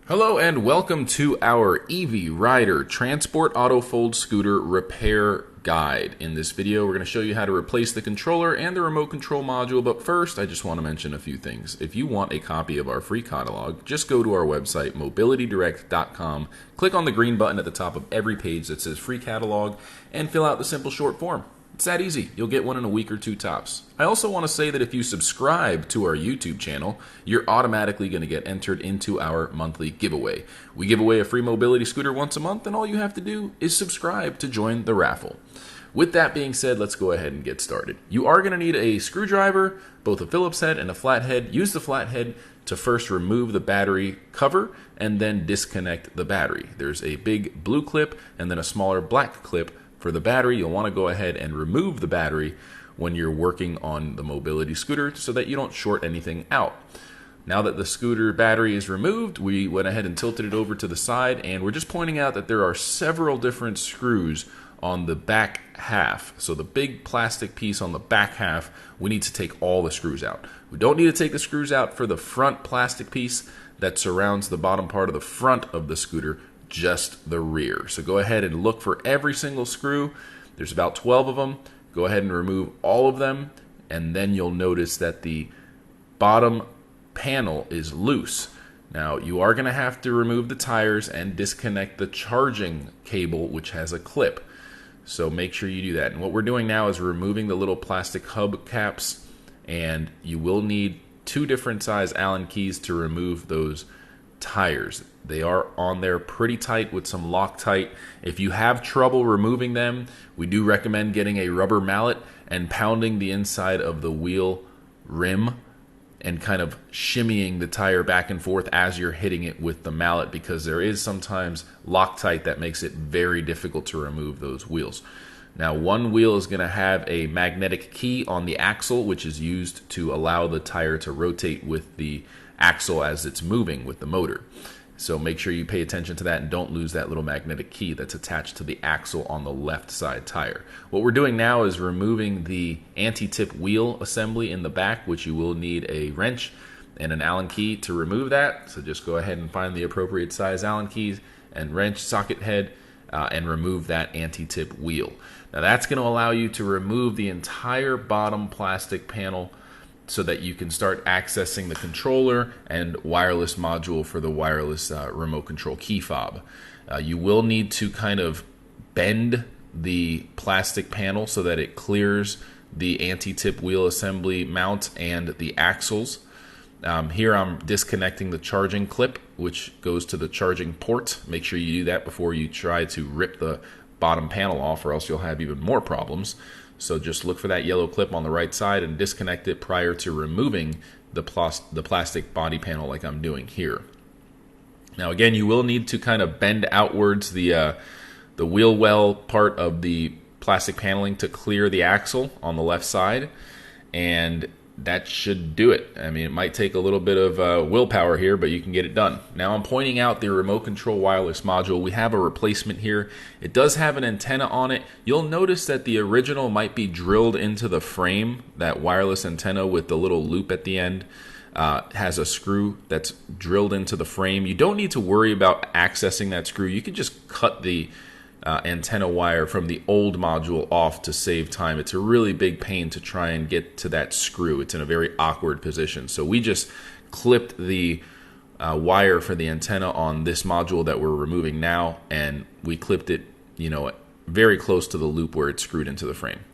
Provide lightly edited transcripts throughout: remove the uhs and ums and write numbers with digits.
Hello and welcome to our EV Rider Transport Auto Fold Scooter Repair Guide. In this video, we're going to show you how to replace the controller and the remote control module, but first, I just want to mention a few things. If you want a copy of our free catalog, just go to our website, mobilitydirect.com, click on the green button at the top of every page that says free catalog, and fill out the simple short form. It's that easy. You'll get one in a week or two tops. I also want to say that if you subscribe to our YouTube channel, you're automatically going to get entered into our monthly giveaway. We give away a free mobility scooter once a month, and all you have to do is subscribe to join the raffle. With that being said, let's go ahead and get started. You are going to need a screwdriver, both a Phillips head and a flathead. Use the flathead to first remove the battery cover and then disconnect the battery. There's a big blue clip and then a smaller black clip for the battery. You'll want to go ahead and remove the battery when you're working on the mobility scooter so that you don't short anything out. Now that the scooter battery is removed, we went ahead and tilted it over to the side, and we're just pointing out that there are several different screws on the back half. So the big plastic piece on the back half, we need to take all the screws out. We don't need to take the screws out for the front plastic piece that surrounds the bottom part of the front of the scooter, just the rear. So go ahead and look for every single screw. There's about 12 of them. Go ahead and remove all of them, and then you'll notice that the bottom panel is loose. Now you are going to have to remove the tires and disconnect the charging cable, which has a clip. So make sure you do that. And what we're doing now is removing the little plastic hub caps, and you will need two different size Allen keys to remove those tires. They are on there pretty tight with some Loctite. If you have trouble removing them, we do recommend getting a rubber mallet and pounding the inside of the wheel rim and kind of shimmying the tire back and forth as you're hitting it with the mallet, because there is sometimes Loctite that makes it very difficult to remove those wheels. Now, one wheel is going to have a magnetic key on the axle, which is used to allow the tire to rotate with the axle as it's moving with the motor. So make sure you pay attention to that and don't lose that little magnetic key that's attached to the axle on the left side tire. What we're doing now is removing the anti-tip wheel assembly in the back, which you will need a wrench and an Allen key to remove that. So just go ahead and find the appropriate size Allen keys and wrench socket head and remove that anti-tip wheel. Now that's going to allow you to remove the entire bottom plastic panel so that you can start accessing the controller and wireless module for the wireless remote control key fob. You will need to kind of bend the plastic panel so that it clears the anti-tip wheel assembly mount and the axles. Here I'm disconnecting the charging clip, which goes to the charging port. Make sure you do that before you try to rip the bottom panel off, or else you'll have even more problems. So just look for that yellow clip on the right side and disconnect it prior to removing the plastic body panel like I'm doing here. Now again, you will need to kind of bend outwards the wheel well part of the plastic paneling to clear the axle on the left side, and that should do it. I mean, it might take a little bit of willpower here, but you can get it done. Now I'm pointing out the remote control wireless module. We have a replacement here. It does have an antenna on it. You'll notice that the original might be drilled into the frame. That wireless antenna with the little loop at the end has a screw that's drilled into the frame. You don't need to worry about accessing that screw. You can just cut the antenna wire from the old module off to save time. It's a really big pain to try and get to that screw. It's in a very awkward position. So we just clipped the wire for the antenna on this module that we're removing now, and we clipped it, very close to the loop where it's screwed into the frame.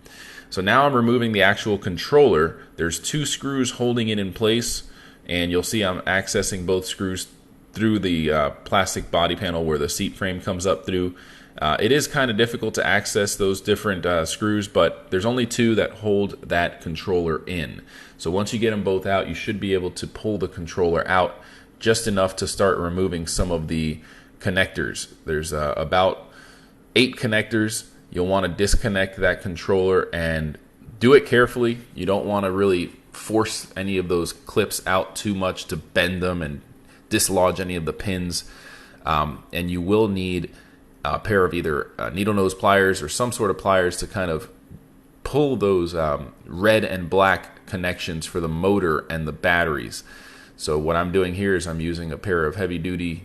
So now I'm removing the actual controller. There's two screws holding it in place, and you'll see I'm accessing both screws through the plastic body panel where the seat frame comes up through. It is kind of difficult to access those different screws, but there's only two that hold that controller in. So once you get them both out, you should be able to pull the controller out just enough to start removing some of the connectors. There's about 8 connectors. You'll want to disconnect that controller and do it carefully. You don't want to really force any of those clips out too much to bend them and dislodge any of the pins. And you will need a pair of either needle nose pliers or some sort of pliers to kind of pull those red and black connections for the motor and the batteries. So what I'm doing here is I'm using a pair of heavy duty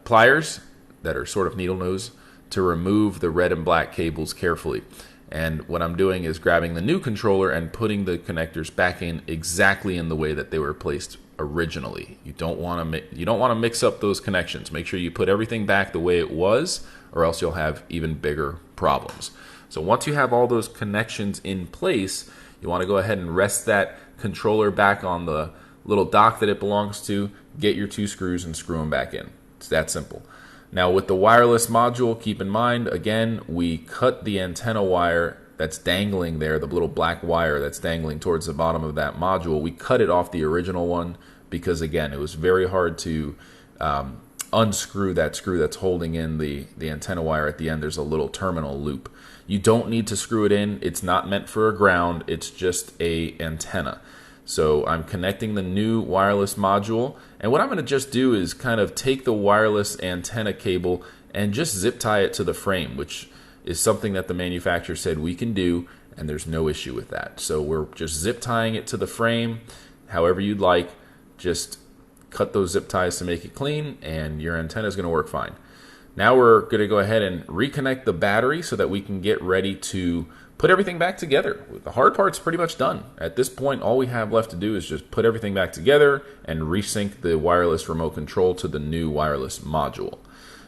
pliers that are sort of needle nose to remove the red and black cables carefully. And what I'm doing is grabbing the new controller and putting the connectors back in exactly in the way that they were placed originally. You don't want to mix up those connections. Make sure you put everything back the way it was, or else you'll have even bigger problems. So once you have all those connections in place, you want to go ahead and rest that controller back on the little dock that it belongs to, get your 2 screws and screw them back in. It's that simple. Now with the wireless module, keep in mind, again, we cut the antenna wire that's dangling there, the little black wire that's dangling towards the bottom of that module. We cut it off the original one because, again, it was very hard to unscrew that screw that's holding in the antenna wire at the end. There's a little terminal loop. You don't need to screw it in. It's not meant for a ground. It's just a antenna. So I'm connecting the new wireless module, and what I'm going to just do is kind of take the wireless antenna cable and just zip tie it to the frame, which is something that the manufacturer said we can do, and there's no issue with that. So we're just zip tying it to the frame however you'd like. Just cut those zip ties to make it clean, and your antenna is going to work fine. Now we're going to go ahead and reconnect the battery so that we can get ready to put everything back together. The hard part's pretty much done. At this point, all we have left to do is just put everything back together and resync the wireless remote control to the new wireless module.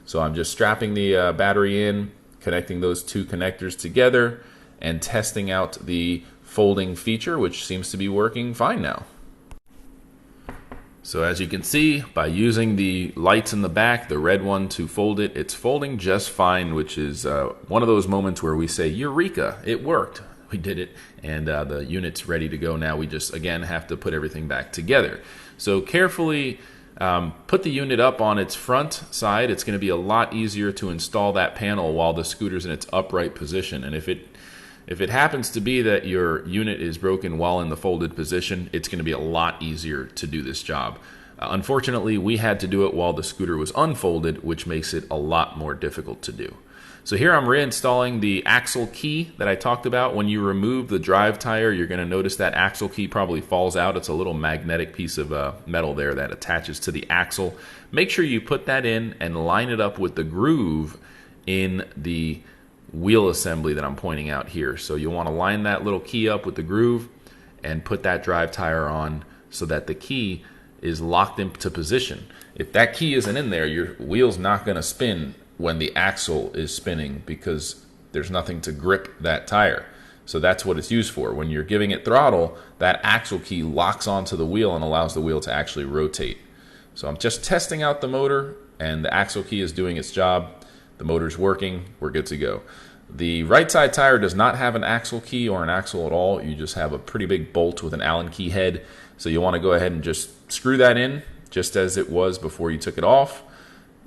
So I'm just strapping the battery in, connecting those 2 connectors together, and testing out the folding feature, which seems to be working fine now. So as you can see, by using the lights in the back, the red one to fold it, it's folding just fine, which is one of those moments where we say, Eureka, it worked. We did it, and the unit's ready to go now. We just, again, have to put everything back together. So carefully put the unit up on its front side. It's going to be a lot easier to install that panel while the scooter's in its upright position. And if it happens to be that your unit is broken while in the folded position, it's going to be a lot easier to do this job. Unfortunately, we had to do it while the scooter was unfolded, which makes it a lot more difficult to do. So here I'm reinstalling the axle key that I talked about. When you remove the drive tire, you're going to notice that axle key probably falls out. It's a little magnetic piece of metal there that attaches to the axle. Make sure you put that in and line it up with the groove in the wheel assembly that I'm pointing out here. So you'll want to line that little key up with the groove and put that drive tire on so that the key is locked into position. If that key isn't in there, your wheel's not going to spin when the axle is spinning because there's nothing to grip that tire. So that's what it's used for. When you're giving it throttle, that axle key locks onto the wheel and allows the wheel to actually rotate. So I'm just testing out the motor, and the axle key is doing its job. The motor's working. We're good to go. The right side tire does not have an axle key or an axle at all. You just have a pretty big bolt with an Allen key head. So you want to go ahead and just screw that in just as it was before you took it off,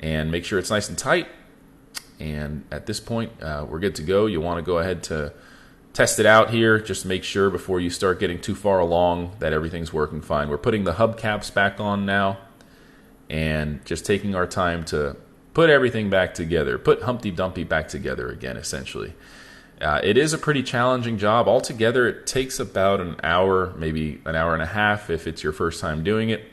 and make sure it's nice and tight. And at this point, we're good to go. You want to go ahead to test it out here. Just make sure before you start getting too far along that everything's working fine. We're putting the hubcaps back on now and just taking our time to put everything back together. Put Humpty Dumpty back together again, essentially. It is a pretty challenging job. Altogether, it takes about an hour, maybe an hour and a half if it's your first time doing it.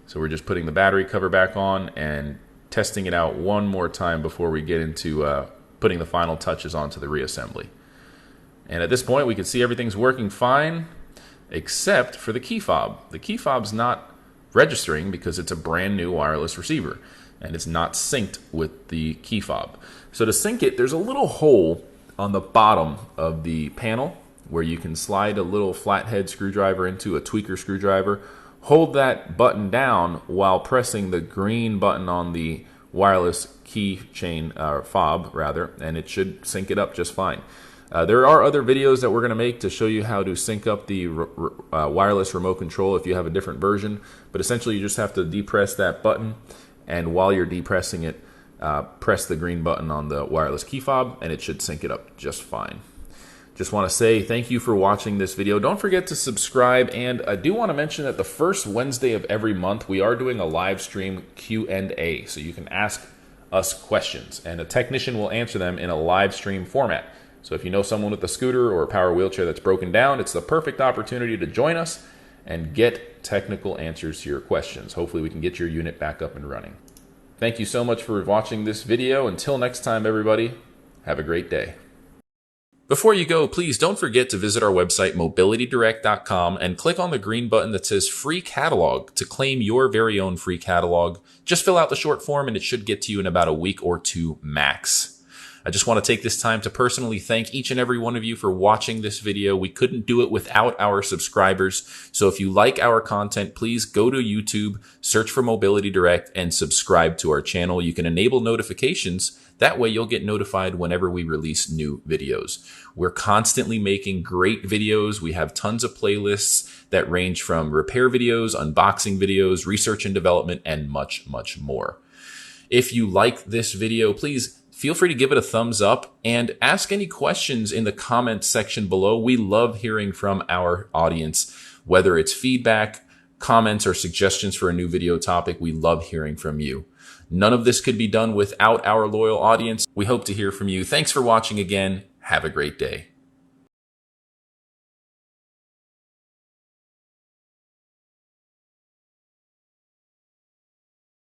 So we're just putting the battery cover back on and testing it out one more time before we get into putting the final touches onto the reassembly. And at this point, we can see everything's working fine, except for the key fob. The key fob's not registering because it's a brand new wireless receiver, and it's not synced with the key fob. So to sync it, there's a little hole on the bottom of the panel where you can slide a little flathead screwdriver into a tweaker screwdriver. Hold that button down while pressing the green button on the wireless key chain, fob rather, and it should sync it up just fine. There are other videos that we're going to make to show you how to sync up the wireless remote control if you have a different version, but essentially you just have to depress that button, and while you're depressing it, press the green button on the wireless key fob, and it should sync it up just fine. Just want to say thank you for watching this video. Don't forget to subscribe, and I do want to mention that the first Wednesday of every month we are doing a live stream Q&A, so you can ask us questions, and a technician will answer them in a live stream format. So if you know someone with a scooter or a power wheelchair that's broken down, it's the perfect opportunity to join us and get technical answers to your questions. Hopefully we can get your unit back up and running. Thank you so much for watching this video. Until next time, everybody, have a great day. Before you go, please don't forget to visit our website, mobilitydirect.com, and click on the green button that says Free Catalog to claim your very own free catalog. Just fill out the short form and it should get to you in about a week or two max. I just want to take this time to personally thank each and every one of you for watching this video. We couldn't do it without our subscribers. So if you like our content, please go to YouTube, search for Mobility Direct, and subscribe to our channel. You can enable notifications. That way you'll get notified whenever we release new videos. We're constantly making great videos. We have tons of playlists that range from repair videos, unboxing videos, research and development, and much, much more. If you like this video, please feel free to give it a thumbs up and ask any questions in the comment section below. We love hearing from our audience, whether it's feedback, comments, or suggestions for a new video topic. We love hearing from you. None of this could be done without our loyal audience. We hope to hear from you. Thanks for watching again. Have a great day.